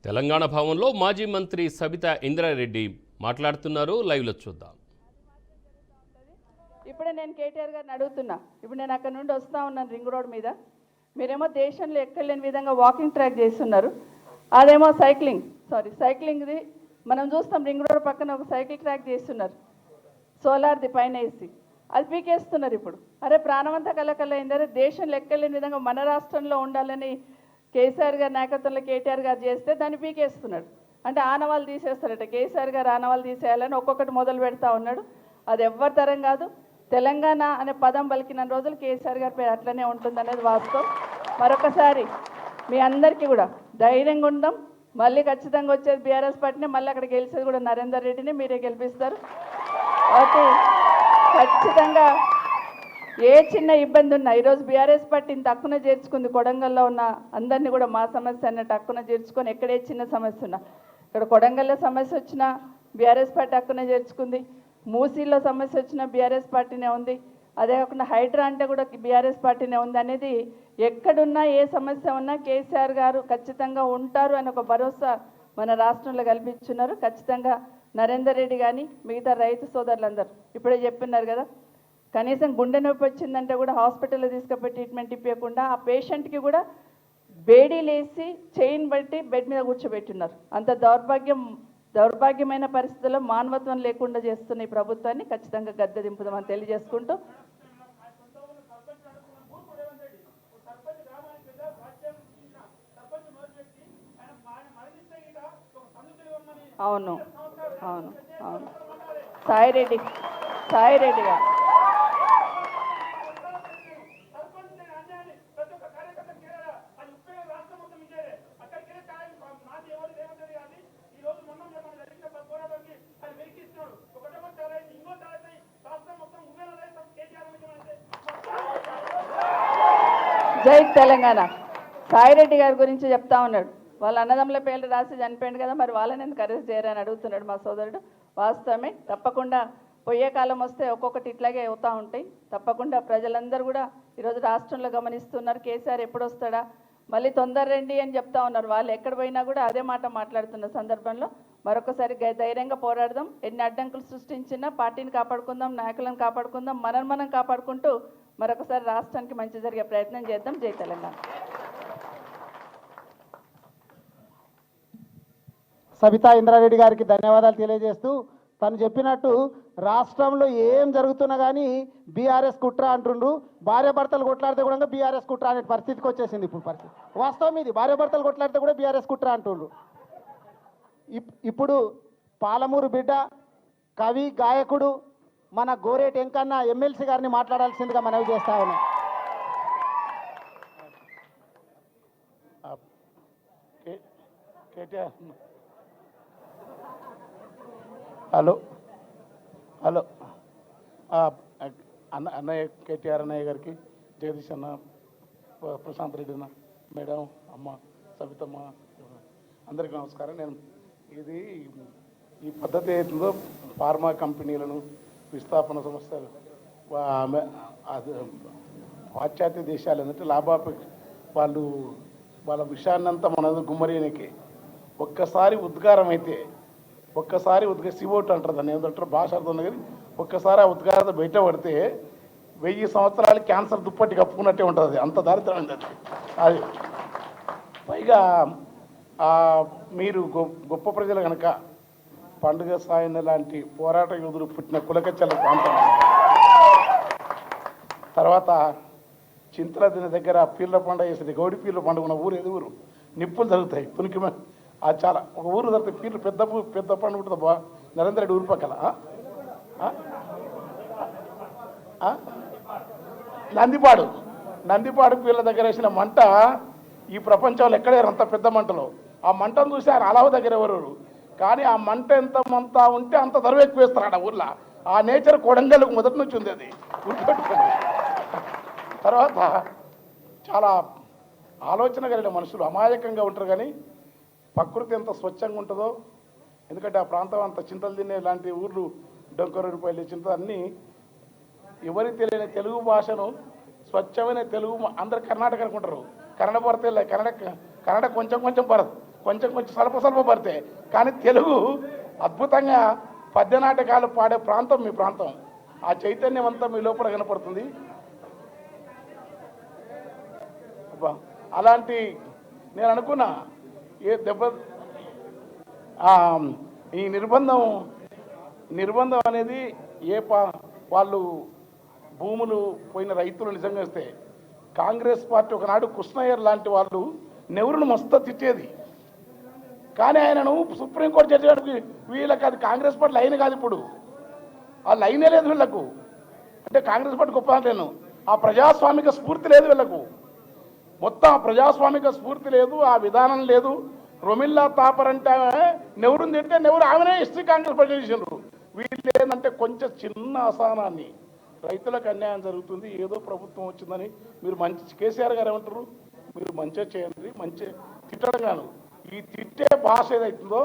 తెలంగాణ భవన్లో మాజీ మంత్రి సబితా ఇంద్రారెడ్డి మాట్లాడుతున్నారు. లైవ్లో చూద్దాం. ఇప్పుడే నేను కేటీఆర్ గారిని అడుగుతున్నా. ఇప్పుడు నేను అక్కడ నుండి వస్తూ ఉన్నాను రింగ్ రోడ్ మీద. మీరేమో దేశంలో ఎక్కలేని విధంగా వాకింగ్ ట్రాక్ చేస్తున్నారు. అదేమో సైక్లింగ్ది మనం చూస్తాం. రింగ్ రోడ్ పక్కన ఒక సైకిల్ ట్రాక్ చేస్తున్నారు, సోలార్ది పైన వేసి. అది పీకేస్తున్నారు. ఇప్పుడు అరే ప్రాణవంత కలకలైందరే దేశంలో ఎక్కలేని విధంగా మన రాష్ట్రంలో ఉండాలని కేసీఆర్ గారి నాయకత్వంలో కేటీఆర్ గారు చేస్తే దాన్ని పీకేస్తున్నాడు. అంటే ఆనవాళ్ళు తీసేస్తారట. కేసీఆర్ గారు ఆనవాళ్ళు తీసేయాలని ఒక్కొక్కటి మొదలు పెడతా ఉన్నాడు. అది ఎవ్వరి తరం కాదు. తెలంగాణ అనే పదం పలికిన రోజులు కేసీఆర్ గారి పేరు అట్లనే ఉంటుందనేది వాస్తవం. మరొకసారి మీ అందరికీ కూడా ధైర్యంగా ఉందాం. మళ్ళీ ఖచ్చితంగా వచ్చేది బీఆర్ఎస్ పార్టీని, మళ్ళీ అక్కడ గెలిచేది కూడా నరేందర్ రెడ్డిని మీరే గెలిపిస్తారు. కాబట్టి ఖచ్చితంగా ఏ చిన్న ఇబ్బంది ఉన్నా ఈరోజు బీఆర్ఎస్ పార్టీని తక్కువ చేర్చుకుంది. కొడంగల్లో ఉన్న అందరినీ కూడా మా సమస్య అన్నట్టు తక్కువ చేర్చుకొని ఎక్కడే చిన్న సమస్య ఉన్నా, ఇక్కడ కొడంగల్లో సమస్య వచ్చినా బీఆర్ఎస్ పార్టీ తక్కువ చేర్చుకుంది. మూసీలో సమస్య వచ్చినా బీఆర్ఎస్ పార్టీనే ఉంది. అదే కాకుండా హైడ్రా అంటే కూడా బీఆర్ఎస్ పార్టీనే ఉంది. అనేది ఎక్కడున్నా ఏ సమస్య ఉన్నా కేసీఆర్ గారు ఖచ్చితంగా ఉంటారు అని ఒక భరోసా మన రాష్ట్రంలో కల్పించున్నారు. ఖచ్చితంగా నరేందర్ రెడ్డి కానీ మిగతా రైతు సోదరులందరూ ఇప్పుడే చెప్తున్నారు కదా, కనీసం గుండె నొప్పి వచ్చిందంటే కూడా హాస్పిటల్లో తీసుకుపోయి ట్రీట్మెంట్ ఇప్పకుండా ఆ పేషెంట్కి కూడా బేడీలేసి చైన్ బట్టి బెడ్ మీద కూర్చోబెట్టున్నారు. అంత దౌర్భాగ్యమైన పరిస్థితుల్లో మానవత్వం లేకుండా చేస్తున్న ఈ ప్రభుత్వాన్ని ఖచ్చితంగా గద్దె దింపుదామని తెలియజేసుకుంటూ, అవును అవును అవును సాయిరెడ్డి గారు జై తెలంగాణ. సాయిరెడ్డి గారి గురించి చెప్తా ఉన్నాడు. వాళ్ళ అన్నదమ్ముల పేర్లు రాసి చనిపోయింది కదా, మరి వాళ్ళని ఎందుకు అరెస్ట్ చేయరని అడుగుతున్నాడు మా సోదరుడు. వాస్తవమే. తప్పకుండా పోయే కాలం వస్తే ఒక్కొక్కటి ఇట్లాగే అవుతూ ఉంటాయి. తప్పకుండా ప్రజలందరూ కూడా ఈరోజు రాష్ట్రంలో గమనిస్తున్నారు. కేసీఆర్ ఎప్పుడు వస్తాడా, మళ్ళీ తొందర రండి అని చెప్తా ఉన్నారు. వాళ్ళు ఎక్కడ పోయినా కూడా అదే మాట మాట్లాడుతున్న సందర్భంలో మరొకసారి ధైర్యంగా పోరాడదాం. ఎన్ని అడ్డంకులు సృష్టించినా పార్టీని కాపాడుకుందాం, నాయకులను కాపాడుకుందాం, మనం కాపాడుకుంటూ మరొకసారి రాష్ట్రానికి మంచి జరిగే ప్రయత్నం చేద్దాం. జై తెలంగాణ. సబితా ఇంద్రారెడ్డి గారికి ధన్యవాదాలు తెలియజేస్తూ, తను చెప్పినట్టు రాష్ట్రంలో ఏం జరుగుతున్నా కానీ బీఆర్ఎస్ కుట్ర అంటుండ్రు. భార్యాభర్తలు కొట్లాడితే కూడా బీఆర్ఎస్ కుట్ర అనే పరిస్థితికి వచ్చేసింది ఇప్పుడు పరిస్థితి. వాస్తవం ఇది. భార్యాభర్తలు కొట్లాడితే కూడా బీఆర్ఎస్ కుట్ర అంటుండ్రు. ఇప్పుడు పాలమూరు బిడ్డ, కవి, గాయకుడు మన గోరేటి వెంకన్న ఎమ్మెల్సీ గారిని మాట్లాడాల్సిందిగా మనవి చేస్తా ఉన్నాం. హలో అన్నయ్య కేటీఆర్ అన్నయ్య గారికి, జగదీష్ అన్న, ప్రశాంత్ రెడ్డి అన్న, మేడం, అమ్మ సబితమ్మ, అందరికీ నమస్కారం. నేను ఈ పద్ధతి ఏదో ఫార్మా కంపెనీలను, విస్థాపన సంస్థలు, పాశ్చాత్య దేశాలు ఏంటంటే వాళ్ళ విషయాన్నంతా మన గుమ్మరియనికి ఒక్కసారి ఉద్గారం అయితే సివోట్ అంటారు దాన్ని, ఏంటంటారు భాష అర్థం కానీ ఒక్కసారి ఆ ఉద్గారత బయటపడితే 1000 సంవత్సరాలు క్యాన్సర్ దుప్పటి కప్పుకున్నట్టే ఉంటుంది. అంత దారిద్రమైంది అది. పైగా మీరు గొప్ప ప్రజలు కనుక పండుగ సాయన లాంటి పోరాట యోధులు పుట్టిన కులకచ్చల ప్రాంతం, తర్వాత చింతల దీని దగ్గర పీర్ల పండుగ చేసేది, గౌడి పీర్ల పండుగ ఉన్న ఊరు, ఏది ఊరు, నిప్పులు జరుగుతాయి పునికి. అది చాలా ఒక ఊరు జరుగుతాయి పీర్లు, పెద్ద పండుగ ఉంటుంది. నరేంద్ర రెడ్డి ఊరు పక్కల నందిపాడు పీర్ల దగ్గర వేసిన మంట ఈ ప్రపంచంలో ఎక్కడే అంత పెద్ద మంటలో. ఆ మంటను చూసి ఆయన అలావ దగ్గర ఎవరు, కానీ ఆ మంట ఎంతమంతా ఉంటే అంత ధర ఎక్కువ వేస్తాడు ఆ ఊర్లో. ఆ నేచర్ కొడంగల్కు మొదటి నుంచి ఉంది, అది గుర్తుపెట్టుకోండి. తర్వాత చాలా ఆలోచన కలిగిన మనుషులు అమాయకంగా ఉంటారు, కానీ ప్రకృతి ఎంత స్వచ్ఛంగా ఉంటుందో. ఎందుకంటే ఆ ప్రాంతం అంత చింతలు తినే లాంటి ఊర్లు, డొంకరూపాయలు, చింత అన్నీ ఎవరికి తెలియని తెలుగు భాషను స్వచ్ఛమైన తెలుగు అందరు కర్ణాటక అనుకుంటారు. కన్నడ పడితే కన్నడ కొంచెం పడదు. కొంచెం స్వల్ప పడితే, కానీ తెలుగు అద్భుతంగా పద్య నాటకాలు పాడే ప్రాంతం మీ ప్రాంతం. ఆ చైతన్యం అంతా మీ లోపల కనపడుతుంది. అబ్బా, అలాంటి నేను అనుకున్నా ఏ దెబ్బ ఈ నిర్బంధం అనేది వాళ్ళు భూములు పోయిన రైతులు నిజంగా వస్తే కాంగ్రెస్ పార్టీ ఒకనాడు కృష్ణయ్యర్ లాంటి వాళ్ళు నెహ్రూను మస్తు తిట్టేది. కానీ ఆయనను సుప్రీంకోర్టు జడ్జి గారికి వీళ్ళకి అది కాంగ్రెస్ పార్టీ లైన్ కాదు, ఇప్పుడు ఆ లైనే లేదు వీళ్ళకు. అంటే కాంగ్రెస్ పార్టీ గొప్ప అంటేను ఆ ప్రజాస్వామిక స్ఫూర్తి లేదు వీళ్ళకు. మొత్తం ఆ ప్రజాస్వామిక స్ఫూర్తి లేదు, ఆ విధానం లేదు. రొమిల్లా తాపర్ అంటే నెహ్రూని తింటే నెహ్రూ ఆమెనే హిస్టరీ కాంగ్రెస్ పార్టీ చేసినారు. వీళ్ళు ఏంటంటే కొంచెం చిన్న అసహనాన్ని, రైతులకు అన్యాయం జరుగుతుంది, ఏదో ప్రభుత్వం వచ్చిందని మీరు మంచి కేసీఆర్ గారు ఏమంటారు, మీరు మంచిగా చేయండి, మంచి తిట్టడం కాదు, ఈ తిట్టే భాష ఏదైతుందో